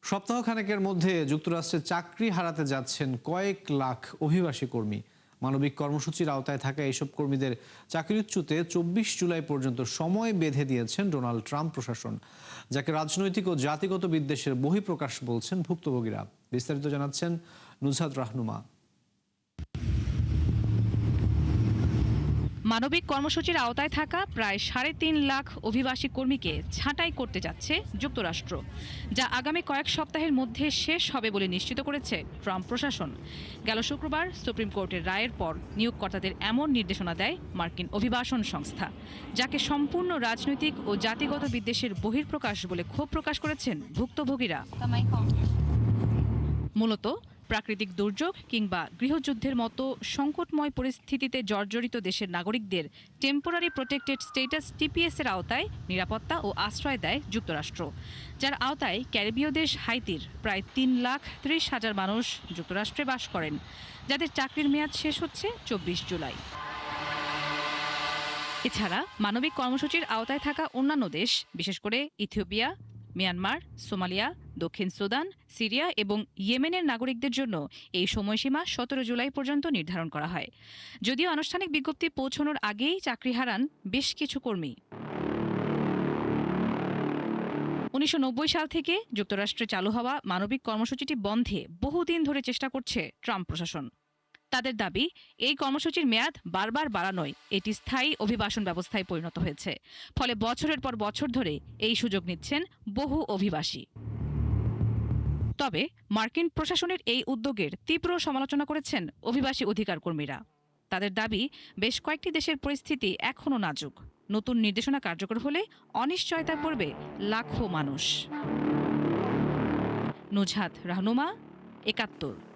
সপ্তাহখানেকের মধ্যে যুক্তরাষ্ট্রে চাকরি হারাতে যাচ্ছেন কয়েক লাখ অভিবাসী কর্মী। মানবিক কর্মসূচির আওতায় থাকা এইসব কর্মীদের চাকরিচ্যুতে ২৪ জুলাই পর্যন্ত সময় বেঁধে দিয়েছেন ডোনাল্ড ট্রাম্প প্রশাসন, যাকে রাজনৈতিক ও জাতিগত বিদ্বেষের বহিঃপ্রকাশ বলছেন ভুক্তভোগীরা। বিস্তারিত জানাচ্ছেন নুজহাত রাহনুমা। মানবিক কর্মসূচির আওতায় থাকা প্রায় ৩.৫ লাখ অভিবাসী কর্মীকে ছাঁটাই করতে যাচ্ছে যুক্তরাষ্ট্র, যা আগামী কয়েক সপ্তাহের মধ্যে শেষ হবে বলে নিশ্চিত করেছে ট্রাম্প প্রশাসন। গেল শুক্রবার সুপ্রিম কোর্টের রায়ের পর নিয়োগকর্তাদের এমন নির্দেশনা দেয় মার্কিন অভিবাসন সংস্থা, যাকে সম্পূর্ণ রাজনৈতিক ও জাতিগত বিদ্বেষের বহিঃপ্রকাশ বলে ক্ষোভ প্রকাশ করেছেন ভুক্তভোগীরা। মূলত প্রাকৃতিক দুর্যোগ কিংবা গৃহযুদ্ধের মতো সংকটময় পরিস্থিতিতে জর্জরিত দেশের নাগরিকদের টেম্পোরারি প্রোটেক্টেড স্ট্যাটাস টিপিএস এর আওতায় নিরাপত্তা ও আশ্রয় দেয় যুক্তরাষ্ট্র, যার আওতায় ক্যারিবীয় দেশ হাইতির প্রায় ৩,৩০,০০০ মানুষ যুক্তরাষ্ট্রে বাস করেন, যাদের চাকরির মেয়াদ শেষ হচ্ছে ২৪ জুলাই। এছাড়া মানবিক কর্মসূচির আওতায় থাকা অন্যান্য দেশ, বিশেষ করে ইথিওপিয়া, মিয়ানমার, সোমালিয়া, দক্ষিণ সুদান, সিরিয়া এবং ইয়েমেনের নাগরিকদের জন্য এই সময়সীমা ১৭ জুলাই পর্যন্ত নির্ধারণ করা হয়। যদিও আনুষ্ঠানিক বিজ্ঞপ্তি পৌঁছানোর আগেই চাকরি হারান বেশ কিছু কর্মী। ১৯৯০ সাল থেকে যুক্তরাষ্ট্রে চালু হওয়া মানবিক কর্মসূচিটি বন্ধে বহুদিন ধরে চেষ্টা করছে ট্রাম্প প্রশাসন। তাদের দাবি, এই কর্মসূচির মেয়াদ বারবার বাড়ানোয় এটি স্থায়ী অভিবাসন ব্যবস্থায় পরিণত হয়েছে, ফলে বছরের পর বছর ধরে এই সুযোগ নিচ্ছেন বহু অভিবাসী। তবে মার্কিন প্রশাসনের এই উদ্যোগের তীব্র সমালোচনা করেছেন অভিবাসী অধিকার কর্মীরা। তাদের দাবি, বেশ কয়েকটি দেশের পরিস্থিতি এখনও নাজুক। নতুন নির্দেশনা কার্যকর হলে অনিশ্চয়তায় পড়বে লাখো মানুষ। নুজহাত রাহনুমা, ৭১।